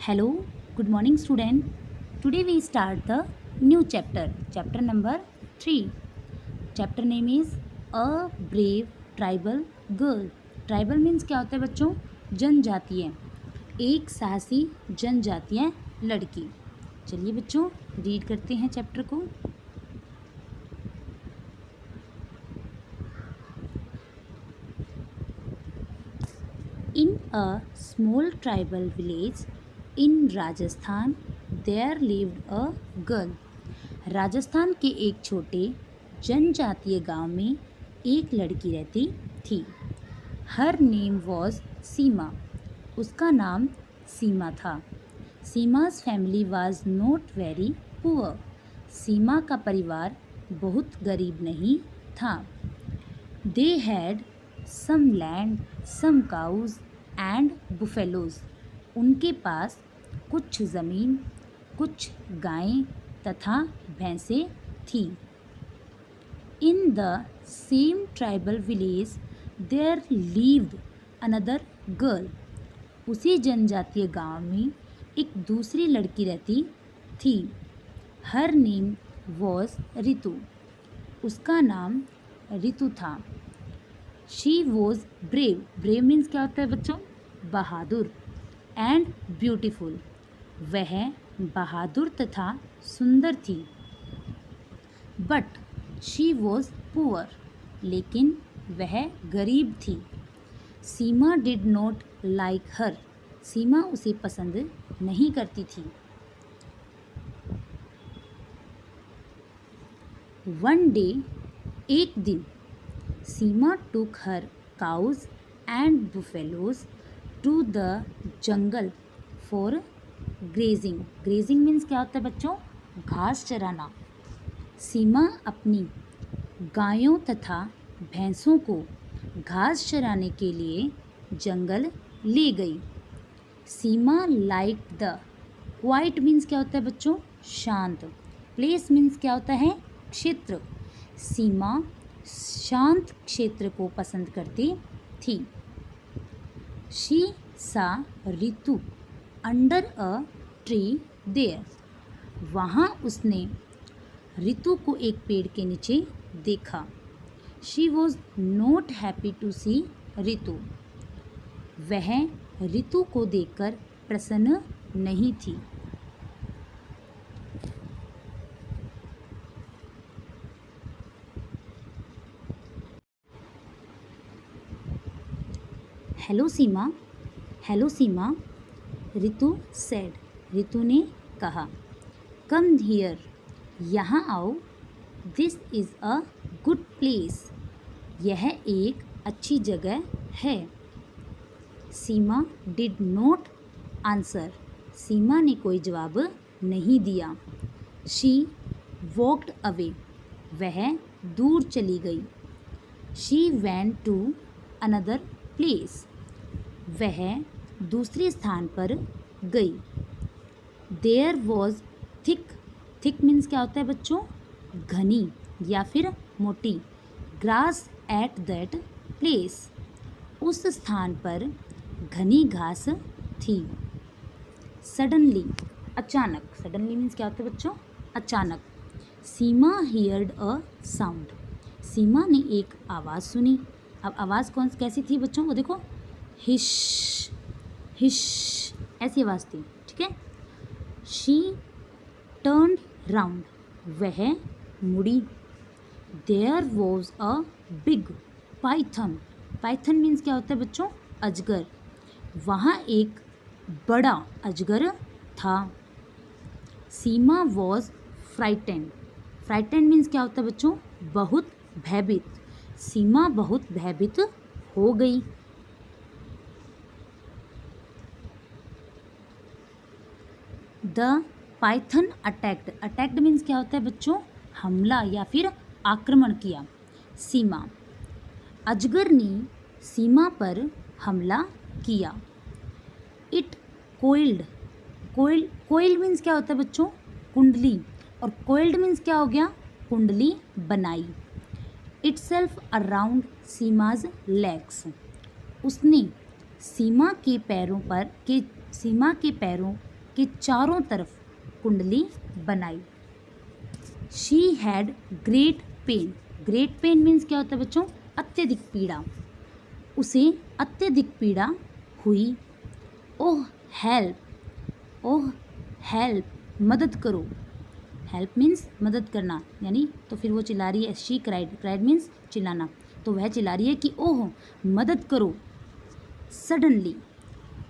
Hello, good morning, student. Today we start the new chapter number 3. Chapter name is A Brave Tribal Girl. Tribal means क्या होता है बच्चों? जनजातीय, एक साहसी जनजातीय लड़की. चलिए बच्चों रीड करते हैं चैप्टर को. In a small tribal village in Rajasthan there lived a girl. Rajasthan के एक छोटे जनजातीय गांव में एक लड़की रहती थी. Her name was Seema. उसका नाम सीमा था. Seema's family was not very poor. Seema का परिवार बहुत गरीब नहीं था. They had some land, some cows and buffaloes. उनके पास कुछ ज़मीन, कुछ गायें तथा भैंसें थी. In the same tribal village there lived another girl. उसी जनजातीय गांव में एक दूसरी लड़की रहती थी. Her name was Ritu. उसका नाम रितु था. She was brave. Brave means क्या होता है बच्चों? बहादुर. And beautiful. वह बहादुर तथा सुंदर थी. But she was poor. लेकिन वह गरीब थी. Seema did not like her. Seema उसे पसंद नहीं करती थी. वन डे, एक दिन, सीमा took her cows and buffaloes to the jungle for grazing. Grazing means क्या होता है बच्चों? घास चराना. सीमा अपनी गायों तथा भैंसों को घास चराने के लिए जंगल ले गई. सीमा लाइक द. क्वाइट मीन्स क्या होता है बच्चों? शांत. प्लेस मीन्स क्या होता है? क्षेत्र. सीमा शांत क्षेत्र को पसंद करती थी. She saw Ritu under a tree there. वहाँ उसने रितु को एक पेड़ के नीचे देखा. She was not happy to see Ritu. वह रितु को देखकर प्रसन्न नहीं थी. Hello Seema. Hello Seema. Ritu said. Ritu ने कहा. Come here. यहाँ आओ. This is a good place. यह एक अच्छी जगह है. Seema did not answer. Seema ने कोई जवाब नहीं दिया. She walked away. वह दूर चली गई. She went to another place. वह दूसरे स्थान पर गई. There was thick. Thick means क्या होता है बच्चों? घनी या फिर मोटी. Grass at that place. उस स्थान पर घनी घास थी. सडनली. अचानक. सडनली मीन्स क्या होता है बच्चों? अचानक. सीमा हियर्ड अ साउंड. सीमा ने एक आवाज़ सुनी. अब आवाज़ कैसी थी बच्चों? वो देखो. हिश हिश ऐसी आवाज़ थी. ठीक है. She turned round. वह मुड़ी. There was a big python. Python means क्या होता है बच्चों? अजगर. वहाँ एक बड़ा अजगर था. सीमा वॉज फ्राइटेंड. फ्राइटेंड मीन्स क्या होता है बच्चों? बहुत भयभीत. सीमा बहुत भयभीत हो गई. The Python attacked. Attacked means क्या होता है बच्चों? हमला या फिर आक्रमण किया. सीमा. अजगर ने सीमा पर हमला किया. It coiled. कोइल मीन्स क्या होता है बच्चों? कुंडली. और कोइल्ड मीन्स क्या हो गया? कुंडली बनाई. Itself around Seema's legs. उसने सीमा के पैरों के चारों तरफ कुंडली बनाई। She had great pain. Great pain means क्या होता है बच्चों? अत्यधिक पीड़ा। उसे अत्यधिक पीड़ा हुई। ओह हेल्प, ओह हेल्प, मदद करो। हेल्प मीन्स मदद करना, यानी तो फिर वो चिल्ला रही है, शी क्राइड, क्राइड मीन्स चिल्लाना, तो वह चिल्ला रही है कि ओह मदद करो। सडनली,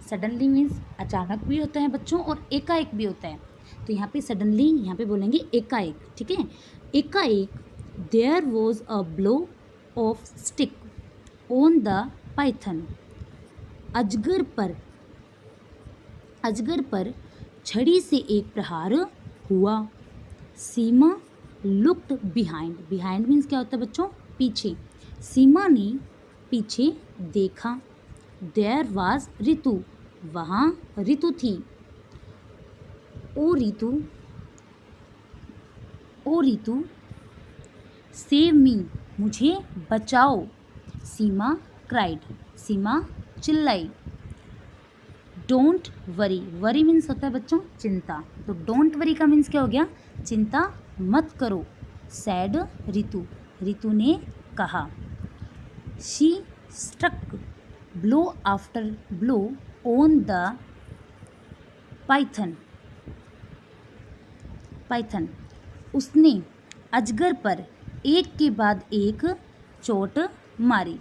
सडनली मीन्स अचानक भी होता है बच्चों और एकाएक भी होता है, तो यहाँ पे सडनली यहाँ पे बोलेंगे एकाएक, ठीक है। एकाएक there was a blow of stick on the python. अजगर पर छड़ी से एक प्रहार हुआ। Seema looked behind. Behind means क्या होता है बच्चों? पीछे। सीमा ने पीछे देखा। There was Ritu. वहाँ ऋतु थी। ओ ऋतु सेव मी, मुझे बचाओ। सीमा क्राइड, सीमा चिल्लाई। डोंट वरी, वरी मीन्स होता है बच्चों चिंता, तो डोंट वरी का मीन्स क्या हो गया? चिंता मत करो। सैड ऋतु, ऋतु ने कहा। She struck blow after blow on the python. उसने अजगर पर एक के बाद एक चोट मारी।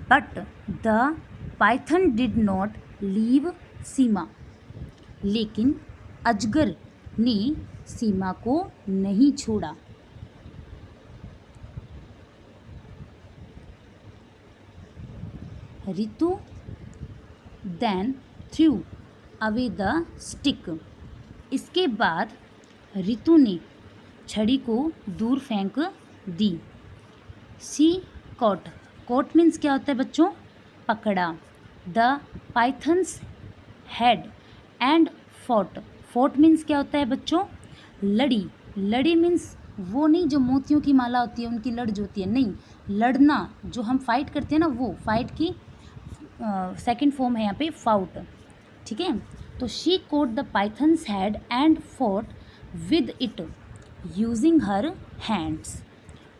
But the python did not leave Seema. लेकिन अजगर ने सीमा को नहीं छोड़ा। Ritu then threw away the stick. इसके बाद ऋतु ने छड़ी को दूर फेंक दी। सी कॉट, कॉट मीन्स क्या होता है बच्चों? पकड़ा। The python's head and fought. Fought means क्या होता है बच्चों? लड़ी। लड़ी मीन्स वो नहीं जो मोतियों की माला होती है उनकी लड़ जो होती है, नहीं, लड़ना जो हम फाइट करते हैं ना, वो फाइट की सेकंड फॉर्म है यहाँ पे फाउट, ठीक है। तो she caught the python's head and fought with it using her hands.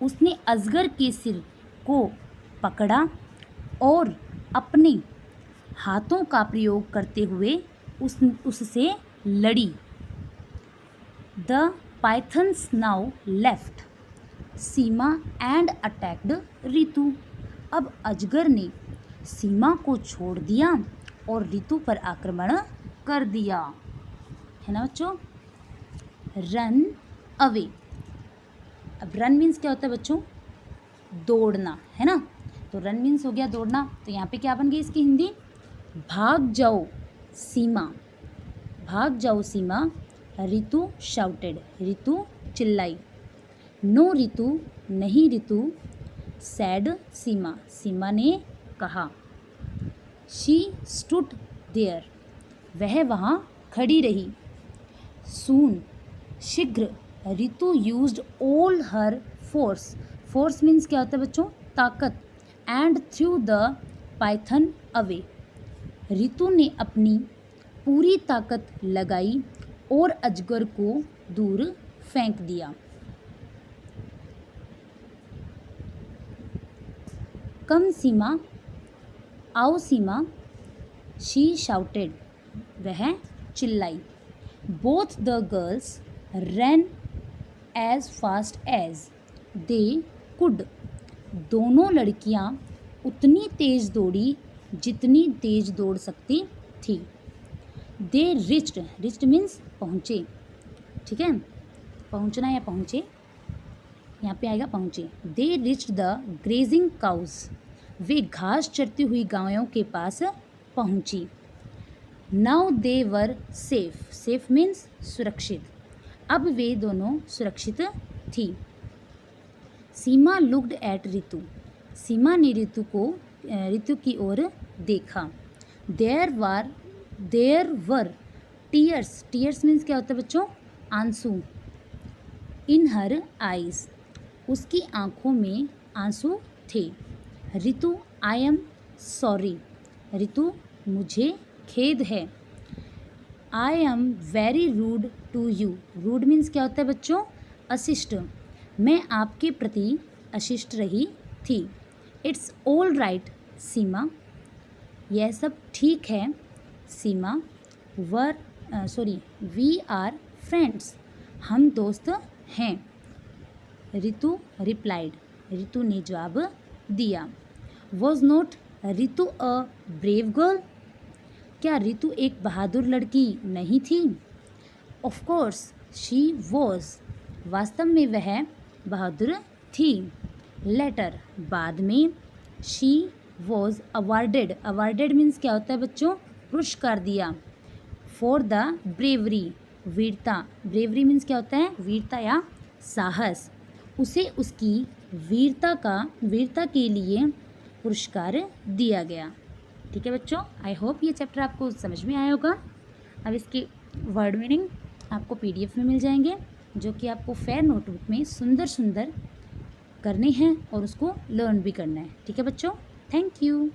उसने अजगर के सिर को पकड़ा और अपने हाथों का प्रयोग करते हुए उससे लड़ी। The python's now left Seema and attacked Ritu. अब अजगर ने सीमा को छोड़ दिया और ऋतु पर आक्रमण कर दिया, है ना बच्चों। Run away. अब रन मीन्स क्या होता है बच्चों? दौड़ना, है ना। तो रन मीन्स हो गया दौड़ना, तो यहाँ पे क्या बन गई इसकी हिंदी? भाग जाओ सीमा, भाग जाओ सीमा। ऋतु शाउटेड, ऋतु चिल्लाई। नो ऋतु, नहीं ऋतु। सैड सीमा, सीमा ने कहा। शी स्टूड देयर, वह वहाँ खड़ी रही। सून, शीघ्र। Ritu used all her force. Force means क्या होता है बच्चों? ताकत। And threw the python away. Ritu ने अपनी पूरी ताकत लगाई और अजगर को दूर फेंक दिया। कम सीमा, आओ सीमा। शी शाउटेड, वह चिल्लाई। Both the girls ran as fast as they could. दोनों लड़कियां उतनी तेज दौड़ी जितनी तेज दौड़ सकती थी। दे रिच्ड, रिच्ड मीन्स पहुँचे, ठीक है, पहुँचना या पहुँचे, यहाँ पे आएगा पहुँचे। दे रिच्ड द ग्रेजिंग काउज, वे घास चरती हुई गायों के पास पहुँची। Now they were safe, safe means सुरक्षित, अब वे दोनों सुरक्षित थी। सीमा लुक्ड एट ऋतु, सीमा ने ऋतु की ओर देखा। There were tears, tears means क्या होता है बच्चों? आंसू। इन हर आइज, उसकी आंखों में आंसू थे। ऋतु आई एम सॉरी, ऋतु मुझे खेद है। I am very rude to you. Rude means क्या होता है बच्चों? अशिष्ट। मैं आपके प्रति अशिष्ट रही थी। इट्स ऑल राइट सीमा। यह सब ठीक है सीमा। We are friends. हम दोस्त हैं। रितु रिप्लाइड। रितु ने जवाब दिया। Was not Ritu a brave girl. क्या रितु एक बहादुर लड़की नहीं थी? Of course she was. वास्तव में वह बहादुर थी। लेटर बाद में। She was awarded. Awarded means क्या होता है बच्चों? पुरस्कार दिया। For the bravery. वीरता। ब्रेवरी मीन्स क्या होता है? वीरता या साहस। उसे उसकी वीरता के लिए पुरस्कार दिया गया। ठीक है बच्चों, आई होप ये चैप्टर आपको समझ में आया होगा। अब इसके वर्ड मीनिंग आपको PDF में मिल जाएंगे, जो कि आपको फेयर नोटबुक में सुंदर सुंदर करने हैं और उसको लर्न भी करना है। ठीक है बच्चों, थैंक यू।